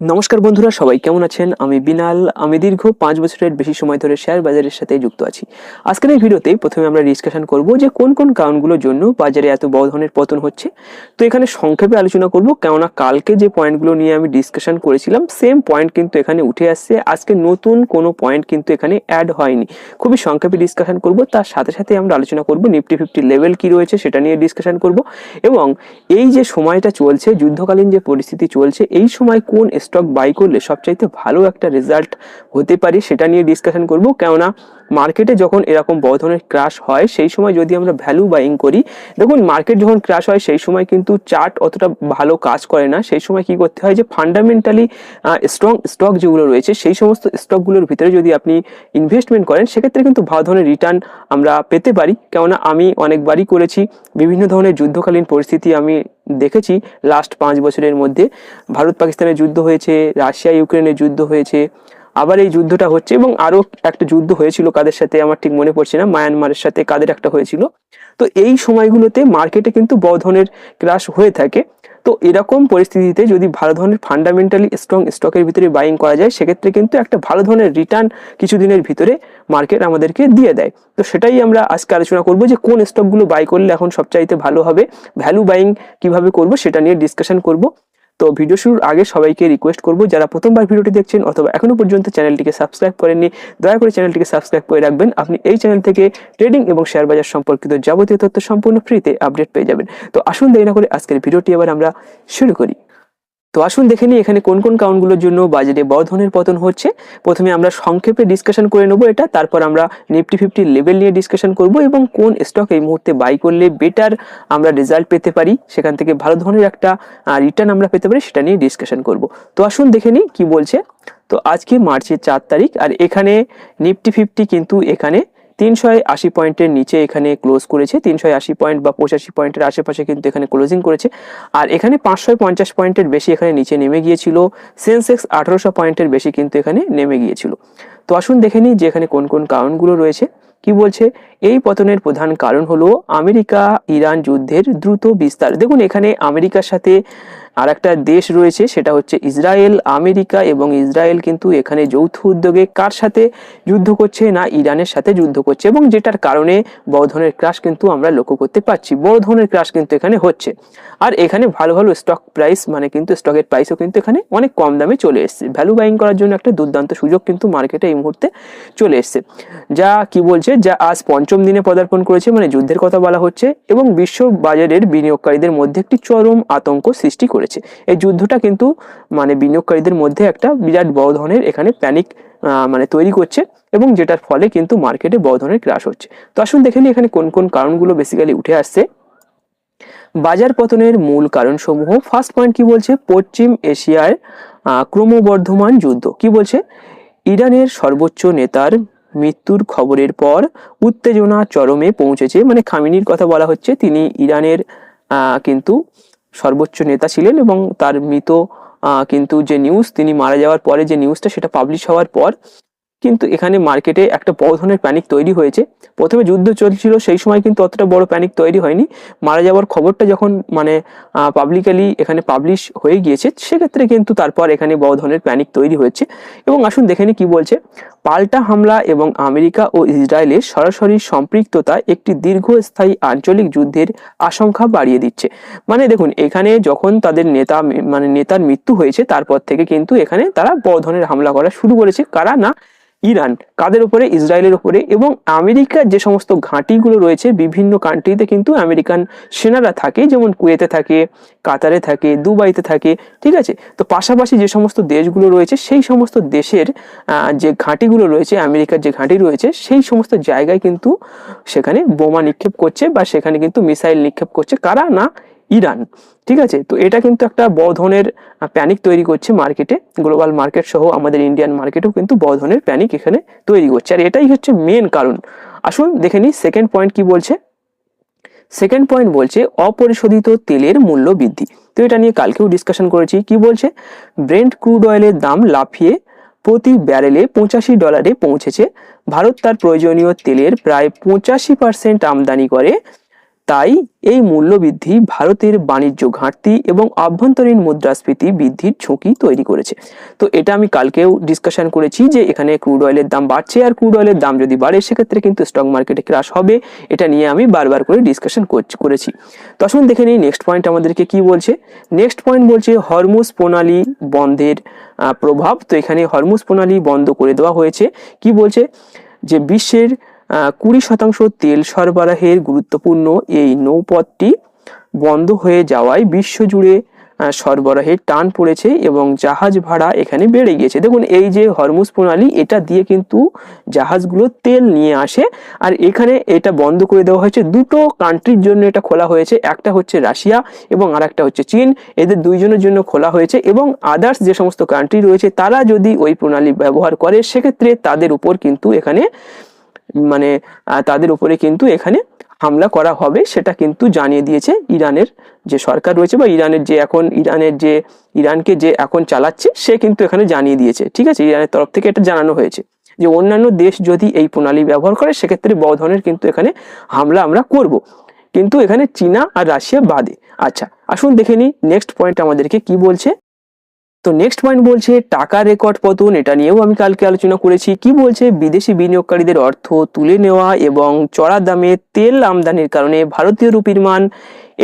নমস্কার বন্ধুরা, সবাই কেমন আছেন? আমি বিনাল। আমি দীর্ঘ 5 বছরের বেশি সময় ধরে শেয়ার বাজারের সাথে যুক্ত আছি। আজকের এই ভিডিওতে প্রথমে আমরা ডিসকাশন করব যে কোন কোন কারণগুলোর জন্য বাজারে এত বড় ধরনের পতন হচ্ছে। তো এখানে সংক্ষেপে আলোচনা করব, কেননা কালকে যে পয়েন্টগুলো নিয়ে আমি ডিসকাশন করেছিলাম সেম পয়েন্ট কিন্তু এখানে উঠে আসছে। আজকে নতুন কোনো পয়েন্ট কিন্তু এখানে অ্যাড হয়নি। খুবই সংক্ষেপে ডিসকাশন করব, তার সাথে সাথে আমরা আলোচনা করব নিফটি 50 লেভেল কি রয়েছে সেটা নিয়ে ডিসকাশন করব, এবং এই যে সময়টা চলছে, যুদ্ধকালীন যে পরিস্থিতি চলছে, এই সময় কোন স্টক বাই করলে সবচাইতে ভালো একটা রেজাল্ট হতে পারে সেটা নিয়ে ডিসকাশন করব। কেননা মার্কেটে যখন এরকম বড় ধরনের ক্র্যাশ হয় সেই সময় যদি আমরা ভ্যালু বাইং করি, দেখুন মার্কেট যখন ক্র্যাশ হয় সেই সময় কিন্তু চার্ট অতটা ভালো কাজ করে না। সেই সময় কি করতে হয় যে ফান্ডামেন্টালি স্ট্রং স্টক যেগুলো রয়েছে সেই সমস্ত স্টকগুলোর ভিতরে যদি আপনি ইনভেস্টমেন্ট করেন সেক্ষেত্রে কিন্তু ভালো ধরনের রিটার্ন আমরা পেতে পারি। কেননা আমি অনেকবারই করেছি, বিভিন্ন ধরনের যুদ্ধকালীন পরিস্থিতি আমি দেখেছি। লাস্ট 5 বছরের মধ্যে ভারত পাকিস্তানের যুদ্ধ হয়েছে, রাশিয়া ইউক্রেনের যুদ্ধ হয়েছে, আবার এই যুদ্ধটা হচ্ছে, এবং আরো একটা যুদ্ধ হয়েছিল কাদের সাথে আমার ঠিক মনে পড়ছে না, মায়ানমারের সাথে কাদের একটা হয়েছিল। তো এই সময়গুলোতে মার্কেটে কিন্তু বড় ধরনের ক্রাশ হয়ে থাকে। তো এরকম পরিস্থিতিতে যদি ভালো ধরনের ফান্ডামেন্টালি স্ট্রং স্টকের ভিতরে বাইং করা যায় সেক্ষেত্রে কিন্তু একটা ভালো ধরনের রিটার্ন কিছুদিনের ভিতরে মার্কেট আমাদেরকে দিয়ে দেয়। তো সেটাই আমরা আজকে আলোচনা করব যে কোন স্টকগুলো বাই করলে এখন সবচাইতে ভালো হবে, ভ্যালু বাইং কিভাবে করব সেটা নিয়ে ডিসকাশন করব। তো ভিডিও শুরুর আগে সবাইকে রিকোয়েস্ট করব, যারা প্রথমবার ভিডিওটি দেখছেন অথবা এখনো পর্যন্ত চ্যানেলটিকে সাবস্ক্রাইব করেননি, দয়া করে চ্যানেলটিকে সাবস্ক্রাইব করে রাখবেন। আপনি এই চ্যানেল থেকে ট্রেডিং এবং শেয়ার বাজার সম্পর্কিত যাবতীয় তথ্য সম্পূর্ণ ফ্রিতে আপডেট পেয়ে যাবেন। তো আসুন দেরি না করে আজকের ভিডিওটি এবার আমরা শুরু করি। তো আসুন দেখে নিই এখানে কোন কোন কারণগুলোর জন্য বাজারে বড় ধরনের পতন হচ্ছে। প্রথমে আমরা সংক্ষেপে ডিসকাশন করে নেব এটা, তারপর আমরা নিফটি 50 লেভেল নিয়ে ডিসকাশন করব এবং কোন স্টক এই মুহূর্তে বাই করলে বেটার আমরা রেজাল্ট পেতে পারি, সেখান থেকে ভালো ধরনের একটা রিটার্ন আমরা পেতে পারি সেটা নিয়ে ডিসকাশন করব। তো আসুন দেখে নিই কি বলছে। তো আজকে মার্চের 4 তারিখ, আর এখানে নিফটি 50 কিন্তু এখানে 380 পয়েন্টের নিচে এখানে ক্লোজ করেছে। 380 পয়েন্ট বা 85 পয়েন্টের আশেপাশে কিন্তু এখানে ক্লোজিং করেছে। আর এখানে 550 পয়েন্টের বেশি এখানে নিচে নেমে গিয়েছিল। সেন্সেক্স 1800 পয়েন্টের বেশি কিন্তু এখানে নেমে গিয়েছিল। তো আসুন দেখে নিই যে এখানে কোন কোন কারণগুলো রয়েছে। কি বলছে, এই পতনের প্রধান কারণ হলো আমেরিকা ইরান যুদ্ধের দ্রুত বিস্তার। দেখুন এখানে আমেরিকার সাথে আর একটা দেশ রয়েছে, সেটা হচ্ছে ইসরায়েল। আমেরিকা এবং ইসরায়েল কিন্তু এখানে যৌথ উদ্যোগে কার সাথে যুদ্ধ করছে না, ইরানের সাথে যুদ্ধ করছে, এবং যেটার কারণে বড় ধরনের ক্রাশ কিন্তু আমরা লক্ষ্য করতে পারছি। বড় ধরনের ক্রাশ কিন্তু এখানে হচ্ছে। আর এখানে ভালো ভালো স্টক প্রাইস, মানে কিন্তু স্টকের প্রাইসও কিন্তু এখানে অনেক কম দামে চলে এসছে। ভ্যালু বাইং করার জন্য একটা দুর্দান্ত সুযোগ কিন্তু মার্কেটে এই মুহূর্তে চলে এসছে। যা কি বলছে, যা আজ পঞ্চম দিনে পদার্পণ করেছে, মানে যুদ্ধের কথা বলা হচ্ছে, এবং বিশ্ব বাজারের বিনিয়োগকারীদের মধ্যে একটি চরম আতঙ্ক সৃষ্টি করেছে। এই যুদ্ধটা কিন্তু মানে বিনিয়োগকারীদের মধ্যে একটা বিরাট বড় ধরনের এখানে প্যানিক মানে তৈরি করছে, এবং যেটার ফলে কিন্তু মার্কেটে বড় ধরনের ক্রাশ হচ্ছে। তো আসুন দেখে নিই এখানে কোন কোন কারণগুলো বেসিক্যালি উঠে আসছে বাজার পতনের মূল কারণসমূহ। ফার্স্ট পয়েন্ট কি বলছে, পশ্চিম এশিয়ার ক্রমবর্ধমান যুদ্ধ। কি বলছে, ইরানের সর্বোচ্চ নেতার মৃত্যুর খবরের পর উত্তেজনা চরমে পৌঁছেছে। মানে খামেনির কথা বলা হচ্ছে, তিনি ইরানের কিন্তু সর্বোচ্চ নেতা ছিলেন, এবং তার মৃত কিন্তু যে নিউজ, তিনি মারা যাওয়ার পরে যে নিউজটা সেটা পাবলিশ হওয়ার পর কিন্তু এখানে মার্কেটে একটা বড় ধরনের প্যানিক তৈরি হয়েছে। প্রথমে যুদ্ধ চলছিল সেই সময় কিন্তু অতটা বড় প্যানিক তৈরি হয়নি। মারা যাওয়ার খবরটা যখন মানে পাবলিকালি এখানে পাবলিশ হয়ে গিয়েছে সেক্ষেত্রে কিন্তু তারপর এখানে বড় ধরনের প্যানিক তৈরি হয়েছে। এবং আসুন দেখে নিই কি বলছে, পাল্টা হামলা এবং আমেরিকা ও ইসরায়েলের সরাসরি সম্পৃক্ততা একটি দীর্ঘস্থায়ী আঞ্চলিক যুদ্ধের আশঙ্কা বাড়িয়ে দিচ্ছে। মানে দেখুন এখানে যখন তাদের নেতার মৃত্যু হয়েছে তারপর থেকে কিন্তু এখানে তারা বড় ধরনের হামলা করা শুরু করেছে। কারা না, ইরান। কাদের উপরে, ইসরায়েলের উপরে। এবং আমেরিকার যে সমস্ত ঘাঁটিগুলো রয়েছে বিভিন্ন কান্ট্রিতে কিন্তু আমেরিকান সেনারা থাকে, যেমন কুয়েতে থাকে, কাতারে থাকে, দুবাইতে থাকে, ঠিক আছে। তো পাশাপাশি যে সমস্ত দেশগুলো রয়েছে সেই সমস্ত দেশের যে ঘাঁটিগুলো রয়েছে, আমেরিকার যে ঘাঁটি রয়েছে সেই সমস্ত জায়গায় কিন্তু সেখানে বোমা নিক্ষেপ করছে বা সেখানে কিন্তু মিসাইল নিক্ষেপ করছে। কারা না, ইরান, ঠিক আছে। তো এটা কিন্তু একটা বড় ধরনের প্যানিক তৈরি করছে মার্কেটে, গ্লোবাল মার্কেট সহ আমাদের ইন্ডিয়ান মার্কেটেও কিন্তু বড় ধরনের প্যানিক এখানে তৈরি করছে, আর এটাই হচ্ছে মেন কারণ। আসুন দেখে নিই সেকেন্ড পয়েন্ট কি বলছে। সেকেন্ড পয়েন্ট বলছে অপরিশোধিত তেলের মূল্য বৃদ্ধি। তো এটা নিয়ে কালকেও ডিসকাশন করেছি। কি বলছে, ব্রেন্ট ক্রুড অয়েলের দাম লাফিয়ে প্রতি ব্যারেলে $85 পৌঁছেছে। ভারত তার প্রয়োজনীয় তেলের প্রায় 85% আমদানি করে। তাই এই মূল্য বৃদ্ধি ভারতের বাণিজ্য ঘাটতি এবং আভ্যন্তরীণ মুদ্রাস্ফীতি বৃদ্ধির ঝুঁকি তৈরি করেছে। তো এটা আমি কালকেও ডিসকাশন করেছি যে এখানে ক্রুড অয়েলের দাম বাড়ছে, আর ক্রুড অয়েলের দাম যদি বাড়ে সেক্ষেত্রে কিন্তু স্টক মার্কেটে ক্রাশ হবে। এটা নিয়ে আমি বারবার করে ডিসকাশন করেছি। তো আসুন দেখে নিই নেক্সট পয়েন্ট আমাদেরকে কি বলছে। নেক্সট পয়েন্ট বলছে হরমুজ প্রণালী বন্ধের প্রভাব। তো এখানে হরমুজ প্রণালী বন্ধ করে দেওয়া হয়েছে। কি বলছে যে বিশ্বের 20% তেল সরবরাহের গুরুত্বপূর্ণ এই নৌপথটি বন্ধ হয়ে যাওয়ায় বিশ্বজুড়ে সরবরাহের টান পড়েছে এবং জাহাজ ভাড়া এখানে বেড়ে গিয়েছে। দেখুন এই যে হরমুজ প্রণালী, এটা দিয়ে কিন্তু জাহাজগুলো তেল নিয়ে আসে, আর এখানে এটা বন্ধ করে দেওয়া হয়েছে। দুটো কান্ট্রির জন্য এটা খোলা হয়েছে, একটা হচ্ছে রাশিয়া এবং আর একটা হচ্ছে চীন। এদের দুইজনের জন্য খোলা হয়েছে এবং আদার্স যে সমস্ত কান্ট্রি রয়েছে তারা যদি ওই প্রণালী ব্যবহার করে সেক্ষেত্রে তাদের উপর কিন্তু এখানে তাদের উপরে কিন্তু এখানে হামলা করা হবে, সেটা কিন্তু জানিয়ে দিয়েছে ইরানের যে সরকার রয়েছে বা ইরানকে যে এখন চালাচ্ছে সে কিন্তু এখানে জানিয়ে দিয়েছে। ঠিক আছে, ইরানের তরফ থেকে এটা জানানো হয়েছে যে অন্যান্য দেশ যদি এই প্রণালী ব্যবহার করে সেক্ষেত্রে বড় ধরনের কিন্তু এখানে হামলা আমরা করব, কিন্তু এখানে চীনা আর রাশিয়া বাদে। আচ্ছা আসুন দেখে নিই নেক্সট পয়েন্ট আমাদেরকে কি বলছে। তো নেক্সট পয়েন্ট বলছে টাকা রেকর্ড পতন। এটা নিয়েও আমি কালকে আলোচনা করেছি। কি বলছে বিদেশি বিনিয়োগকারীদের অর্থ তুলে নেওয়া এবং চড়া দামে তেল আমদানির কারণে ভারতীয় রুপির মান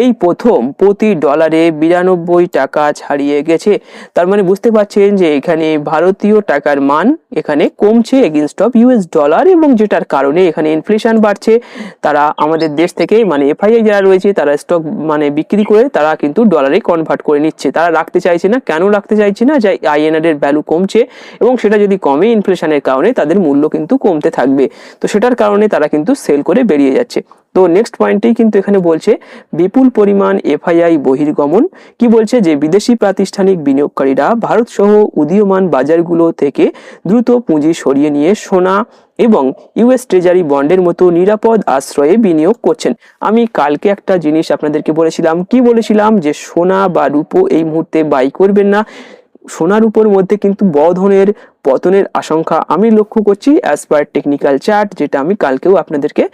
এই প্রথম প্রতি ডলারে 92 টাকা ছাড়িয়ে গেছে। তার মানে বুঝতে পারছেন যে এখানে ভারতীয় টাকার মান এখানে কমছে এগেইনস্ট অফ ইউএস ডলার, এবং যেটার কারণে এখানে ইনফ্লেশন বাড়ছে। তারা আমাদের দেশ থেকে এফআইআই যারা রয়েছে তারা স্টক বিক্রি করে তারা কিন্তু ডলারে কনভার্ট করে নিচ্ছে। তারা রাখতে চাইছে না। কেন রাখতে চাইছে না? যে আইএনআর এর ভ্যালু কমছে এবং সেটা যদি কমে ইনফ্লেশনের কারণে তাদের মূল্য কিন্তু কমতে থাকবে। তো সেটার কারণে তারা কিন্তু সেল করে বেরিয়ে যাচ্ছে। তো নেক্সট পয়েন্টেই কিন্তু এখানে বলছে বিপুল পরিমাণ এফআইআই বহির্গমন। কি বলছে যে বিদেশি প্রাতিষ্ঠানিক বিনিয়োগকারীরা ভারত সহ উদীয়মান বাজারগুলো থেকে দ্রুত পুঁজি সরিয়ে নিয়ে সোনা এবং ইউএস ট্রেজারি বন্ডের মতো নিরাপদ আশ্রয়ে বিনিয়োগ করছেন। আমি কালকে একটা জিনিস আপনাদেরকে বলেছিলাম। কি বলেছিলাম? যে সোনা বা রূপো এই মুহূর্তে বাই করবেন না। সোনার উপর মধ্যে কিন্তু বড় ধরনের পতনের আশঙ্কা আমি লক্ষ্য করছি অ্যাজ পার টেকনিক্যাল চার্ট, যেটা আমি কালকেও আপনাদেরকে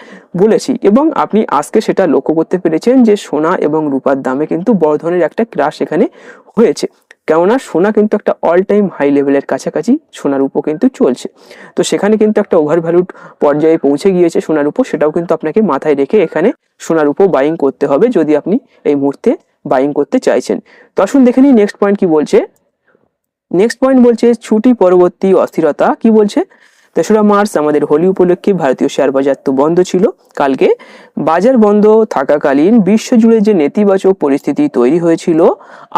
বলেছি, এবং আপনি আজকে সেটা লক্ষ্য করতে পেরেছেন যে সোনা এবং রূপার দামে কিন্তু বড় ধরনের একটা ক্রাশ এখানে হয়েছে। কেননা সোনা কিন্তু একটা অল টাইম হাই লেভেলের কাছাকাছি সোনার উপর কিন্তু চলছে। তো সেখানে কিন্তু একটা ওভার ভ্যালুড পর্যায়ে পৌঁছে গিয়েছে সোনার উপর। সেটাও কিন্তু আপনাকে মাথায় রেখে এখানে সোনার উপর বাইং করতে হবে যদি আপনি এই মুহূর্তে বাইং করতে চাইছেন। তো আসুন দেখে নিই নেক্সট পয়েন্ট কি বলছে। নেক্সট পয়েন্ট বলছে ছুটি পরবর্তী অস্থিরতা। কি বলছে? 3রা মার্চ আমাদের হোলি উপলক্ষে ভারতীয় শেয়ার বাজার তো বন্ধ ছিল। কালকে বাজার বন্ধ থাকাকালীন বিশ্বজুড়ে যে নেতিবাচক পরিস্থিতি তৈরি হয়েছিল,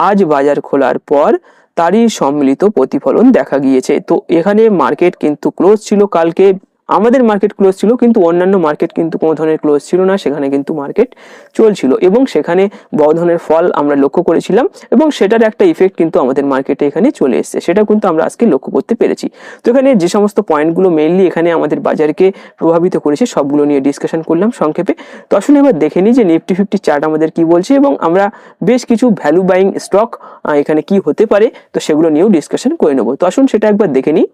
আজ বাজার খোলার পর তারই সম্মিলিত প্রতিফলন দেখা গিয়েছে। তো এখানে মার্কেট কিন্তু ক্লোজ ছিল কালকে। আমাদের মার্কেট ক্লোজ ছিল, কিন্তু অন্যান্য মার্কেট কিন্তু কোনো ধরনের ক্লোজ ছিল না। সেখানে কিন্তু মার্কেট চলছিল এবং সেখানে বড় ধরনের ফল আমরা লক্ষ্য করেছিলাম এবং সেটার একটা ইফেক্ট কিন্তু আমাদের মার্কেটে এখানে চলে এসেছে। সেটা কিন্তু আমরা আজকে লক্ষ্য করতে পেরেছি। তো এখানে যে সমস্ত পয়েন্টগুলো মেইনলি এখানে আমাদের বাজারকে প্রভাবিত করেছে সবগুলো নিয়ে ডিসকাশন করলাম সংক্ষেপে। তো আসুন এবার দেখে নিই যে নিফটি 50 চার্ট আমাদের কি বলছে এবং আমরা বেশ কিছু ভ্যালু বাইং স্টক এখানে কি হতে পারে তো সেগুলো নিয়েও ডিসকাশন করে নেবো। তো আসুন সেটা একবার দেখে নিই।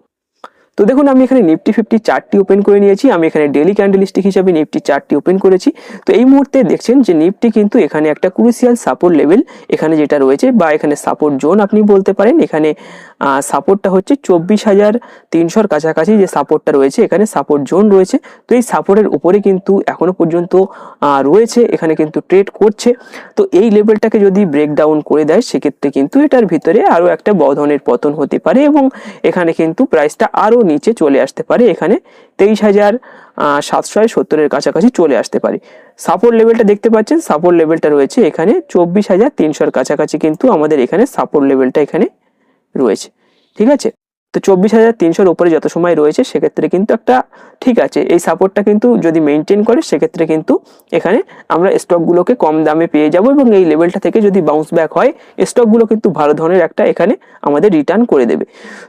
তো দেখুন আমি এখানে নিফটি 50 চার্টটি ওপেন করে নিয়েছি। আমি এখানে ডেইলি ক্যান্ডেলস্টিক হিসাবে নিফটি চার্টটি ওপেন করেছি। তো এই মুহূর্তে দেখছেন যে নিফটি কিন্তু এখানে একটা ক্রুশিয়াল সাপোর্ট লেভেল এখানে যেটা রয়েছে বা এখানে সাপোর্ট জোন আপনি বলতে পারেন। এখানে সাপোর্টটা হচ্ছে 24,300 কাছাকাছি যে সাপোর্টটা রয়েছে, এখানে সাপোর্ট জোন রয়েছে। তো এই সাপোর্টের উপরে কিন্তু এখনো পর্যন্ত রয়েছে, এখানে কিন্তু ট্রেড করছে। তো এই লেভেলটাকে যদি ব্রেকডাউন করে দেয় সেক্ষেত্রে কিন্তু এটার ভিতরে আরো একটা বড় ধরনের পতন হতে পারে এবং এখানে কিন্তু প্রাইসটা আরো নিচে চলে আসতে পারে। এখানে 23,770 কাছাকাছি চলে আসতে পারে। সাপোর্ট লেভেলটা দেখতে পাচ্ছেন, সাপোর্ট লেভেলটা রয়েছে এখানে 24,300 কাছাকাছি কিন্তু আমাদের এখানে সাপোর্ট লেভেলটা এখানে রয়েছে। ঠিক আছে, তো 24,300 উপরে যত সময় রয়েছে সেক্ষেত্রে কিন্তু একটা ঠিক আছে, এই সাপোর্টটা কিন্তু যদি মেনটেন করে সেক্ষেত্রে কিন্তু এখানে আমরা স্টকগুলোকে কম দামে পেয়ে যাব এবং এই লেভেলটা থেকে যদি বাউন্স ব্যাক হয় স্টকগুলো কিন্তু ভালো ধরনের একটা এখানে আমাদের রিটার্ন করে দেবে।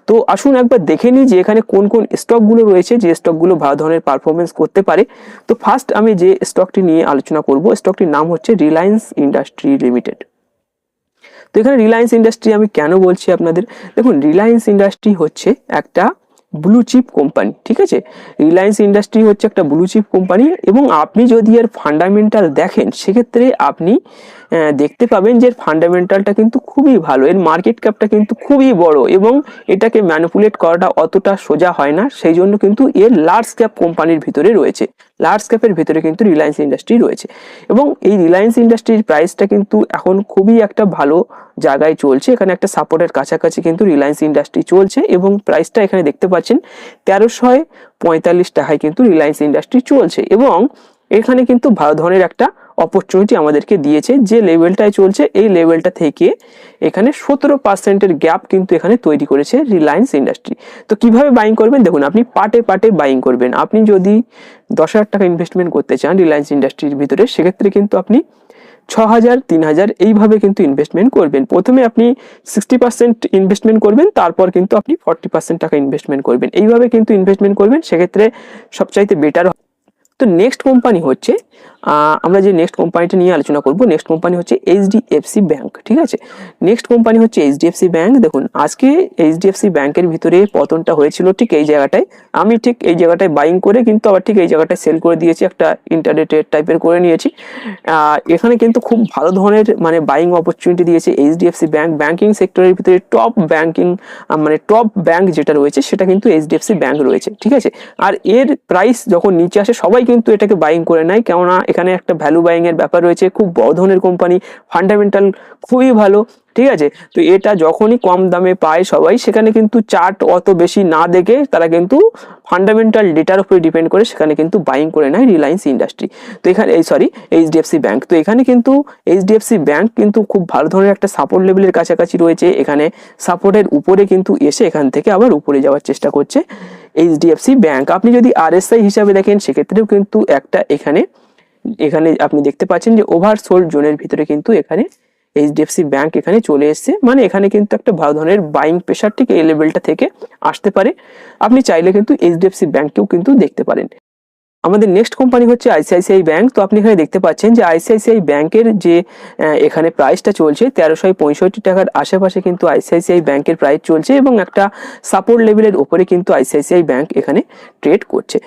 তো আসুন একবার দেখে নিই যে এখানে কোন কোন স্টকগুলো রয়েছে যে স্টকগুলো ভালো ধরনের পারফরমেন্স করতে পারে। তো ফার্স্ট আমি যে স্টকটি নিয়ে আলোচনা করব, স্টকটির নাম হচ্ছে রিলায়েন্স ইন্ডাস্ট্রি লিমিটেড। তো এখানে রিলায়েন্স ইন্ডাস্ট্রি আমি কেন বলছি আপনাদের, দেখুন রিলায়েন্স ইন্ডাস্ট্রি হচ্ছে একটা ব্লু চিপ কোম্পানি, ঠিক আছে। রিলায়েন্স ইন্ডাস্ট্রি হচ্ছে একটা ব্লু চিপ কোম্পানি এবং আপনি যদি এর ফান্ডামেন্টাল দেখেন সেক্ষেত্রে আপনি দেখতে পাবেন যে এর ফান্ডামেন্টালটা কিন্তু খুবই ভালো, এর মার্কেট ক্যাপটা কিন্তু খুবই বড় এবং এটাকে ম্যানিপুলেট করাটা অতটা সোজা হয় না, সেই জন্য কিন্তু এর লার্জ ক্যাপ কোম্পানির ভিতরে রয়েছে, লার্জ ক্যাপের ভিতরে কিন্তু রিলায়েন্স ইন্ডাস্ট্রি রয়েছে এবং এই রিলায়েন্স ইন্ডাস্ট্রির প্রাইসটা কিন্তু এখন খুবই একটা ভালো জায়গায় চলছে, এখানে একটা সাপোর্টের কাছাকাছি কিন্তু রিলায়েন্স ইন্ডাস্ট্রি চলছে এবং প্রাইসটা এখানে দেখতে পাচ্ছেন 1345 টাকায় কিন্তু রিলায়েন্স ইন্ডাস্ট্রি চলছে এবং এখানে কিন্তু ভালো ধরনের একটা অপরচুনিটি আমাদেরকে দিয়েছে, যে লেভেলটায় চলছে এই লেভেলটা থেকে এখানে 17% গ্যাপ কিন্তু এখানে তৈরি করেছে রিলায়েন্স ইন্ডাস্ট্রি। তো কিভাবে বাইং করবেন দেখুন, আপনি পার্টে পার্টে বাইং করবেন। আপনি যদি 10,000 টাকা ইনভেস্টমেন্ট করতে চান রিলায়েন্স ইন্ডাস্ট্রির ভিতরে সেক্ষেত্রে কিন্তু আপনি 6,000 3,000 এইভাবে কিন্তু ইনভেস্টমেন্ট করবেন। প্রথমে আপনি 60% ইনভেস্টমেন্ট করবেন, তারপর কিন্তু আপনি 40% টাকা ইনভেস্টমেন্ট করবেন, এইভাবে কিন্তু ইনভেস্টমেন্ট করবেন, সেক্ষেত্রে সবচাইতে বেটার। তো নেক্সট কোম্পানি হচ্ছে আমরা যে নেক্সট কোম্পানিটা নিয়ে আলোচনা করব, নেক্সট কোম্পানি হচ্ছে এইচডিএফসি ব্যাংক, ঠিক আছে। নেক্সট কোম্পানি হচ্ছে এইচডিএফসি ব্যাংক। দেখুন আজকে এইচডিএফসি ব্যাংকের ভিতরে পতনটা হয়েছিল ঠিক এই জায়গাটায়, আমি ঠিক এই জায়গাটায় বাইং করে কিন্তু আবার ঠিক এই জায়গাটায় সেল করে দিয়েছি, একটা ইন্টারনেটের টাইপের করে নিয়েছি। এখানে কিন্তু খুব ভালো ধরনের মানে বাইং অপরচুনিটি দিয়েছে এইচডিএফসি ব্যাংক। ব্যাংকিং সেক্টরের ভিতরে টপ ব্যাংকিং মানে টপ ব্যাংক যেটা রয়েছে সেটা কিন্তু এইচডিএফসি ব্যাংক রয়েছে, ঠিক আছে। আর এর প্রাইস যখন নিচে আসে সবাই কিন্তু এটাকে বাইং করে নেয়, কেননা এখানে একটা ভ্যালু বাইং এর ব্যাপার রয়েছে, খুব বড় ধরনের কোম্পানি, ফান্ডামেন্টাল খুবই ভালো, ঠিক আছে। তো এটা যখনই কম দামে পায় সবাই, সেখানে কিন্তু চার্ট অত বেশি না দেখে তারা কিন্তু ফান্ডামেন্টাল ডেটার উপরে ডিপেন্ড করে সেখানে কিন্তু বাইং করে নেয় রিলায়েন্স ইন্ডাস্ট্রি। তো এখানে এইচডিএফসি ব্যাংক, তো এখানে কিন্তু এইচডিএফসি ব্যাংক কিন্তু খুব ভালো ধরনের একটা সাপোর্ট লেভেলের কাছাকাছি রয়েছে, এখানে সাপোর্টের উপরে কিন্তু এসে এখান থেকে আবার উপরে যাওয়ার চেষ্টা করছে এইচডিএফসি ব্যাংক। আপনি যদি আরএসআই হিসাবে দেখেন সেক্ষেত্রেও কিন্তু একটা এখানে আপনি দেখতে পাচ্ছেন যে ওভারসোল্ড জোনের ভিতরে কিন্তু এখানে এইচডিএফসি ব্যাংক এখানে চলে এসেছে, মানে এখানে কিন্তু একটা ভালো ধরনের বাইং প্রেশার ঠিক এই লেভেলটা থেকে আসতে পারে। আপনি চাইলে কিন্তু এইচডিএফসি ব্যাংককেও কিন্তু দেখতে পারেন। আমাদের নেক্সট কোম্পানি হচ্ছে আইসিআইসিআই ব্যাংক। তো আপনি এখানে দেখতে পাচ্ছেন যে আইসিআইসিআই ব্যাংকের যে এখানে প্রাইসটা চলছে 1365 টাকার আশেপাশে কিন্তু আইসিআইসিআই ব্যাংকের প্রাইস চলছে এবং একটা সাপোর্ট লেভেলের উপরে কিন্তু আইসিআইসিআই ব্যাংক এখানে ট্রেড করছে।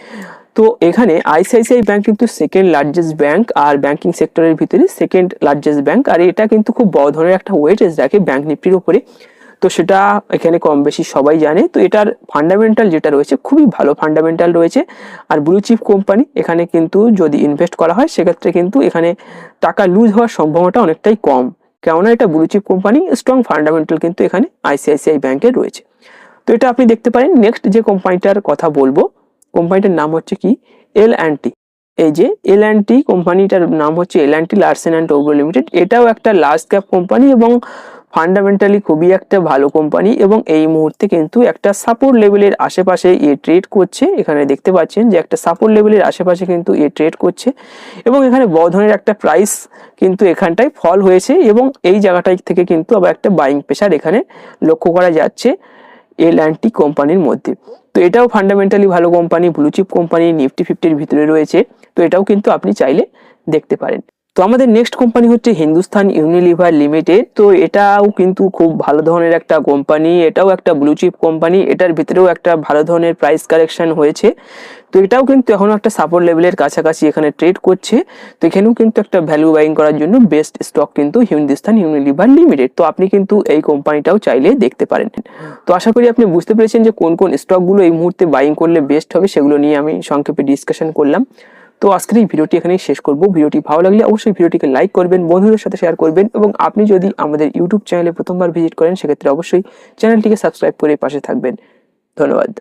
তো এখানে আইসিআইসিআই ব্যাংক কিন্তু সেকেন্ড লার্জেস্ট ব্যাংক আর ব্যাংকিং সেক্টরের ভিতরে সেকেন্ড লার্জেস্ট ব্যাংক, আর এটা কিন্তু খুব বড় ধরনের একটা ওয়েটেজ রাখে ব্যাংক নিফটির উপরে, তো সেটা এখানে কম বেশি সবাই জানে। তো এটার ফান্ডামেন্টাল যেটা রয়েছে খুবই ভালো ফান্ডামেন্টাল রয়েছে, আর ব্লু চিপ কোম্পানি এখানে কিন্তু যদি ইনভেস্ট করা হয় সেক্ষেত্রে কিন্তু এখানে টাকা লুজ হওয়ার সম্ভাবনাটা অনেকটাই কম, কেননা এটা blue chip company, strong fundamental কিন্তু এখানে আইসিআইসিআই ব্যাংকের রয়েছে। তো এটা আপনি দেখতে পারেন। নেক্সট যে কোম্পানিটার কথা বলবো, কোম্পানিটার নাম হচ্ছে কি L&T। এই যে L&T কোম্পানিটার নাম হচ্ছে L&T লার্সেন অ্যান্ড টোব্রো লিমিটেড, এটাও একটা লার্জ ক্যাপ কোম্পানি এবং ফান্ডামেন্টালি খুবই একটা ভালো কোম্পানি এবং এই মুহূর্তে কিন্তু একটা সাপোর্ট লেভেলের আশেপাশে ট্রেড করছে। এখানে দেখতে পাচ্ছেন যে একটা সাপোর্ট লেভেলের আশেপাশে কিন্তু ট্রেড করছে এবং এখানে বড় ধরনের একটা প্রাইস কিন্তু এখানটায় ফল হয়েছে এবং এই জায়গাটাই থেকে কিন্তু আবার একটা বাইং প্রেশার এখানে লক্ষ্য করা যাচ্ছে L&T কোম্পানির মধ্যে। তো এটাও ফান্ডামেন্টালি ভালো company, blue chip company, Nifty 50-র ভিতরে রয়েছে, তো এটাও কিন্তু আপনি চাইলে দেখতে পারেন। তো আমাদের নেক্সট কোম্পানি হচ্ছে হিন্দুস্তান ইউনিলিভার লিমিটেড। তো এটাও কিন্তু খুব ভালো ধরনের একটা কোম্পানি, এটাও একটা ব্লু চিপ কোম্পানি, এটার ভিতরেও একটা ভালো ধরনের প্রাইস কারেকশন হয়েছে। তো এটাও কিন্তু এখনো একটা সাপোর্ট লেভেলের কাছাকাছি এখানে ট্রেড করছে। তো এখানেও কিন্তু একটা ভ্যালু বাইং করার জন্য বেস্ট স্টক কিন্তু হিন্দুস্তান ইউনিলিভার লিমিটেড। তো আপনি কিন্তু এই কোম্পানিটাও চাইলে দেখতে পারেন। তো আশা করি আপনি বুঝতে পেরেছেন যে কোন কোন স্টকগুলো এই মুহূর্তে বাইং করলে বেস্ট হবে, সেগুলো নিয়ে আমি সংক্ষেপে ডিসকাশন করলাম। তো আজকের এই ভিডিওটি এখানেই শেষ করব। ভিডিওটি ভালো লাগলে অবশ্যই ভিডিওটিকে লাইক করবেন, বন্ধুদের সাথে শেয়ার করবেন এবং আপনি যদি আমাদের ইউটিউব চ্যানেলে প্রথমবার ভিজিট করেন সেক্ষেত্রে অবশ্যই চ্যানেলটিকে সাবস্ক্রাইব করে পাশে থাকবেন। ধন্যবাদ।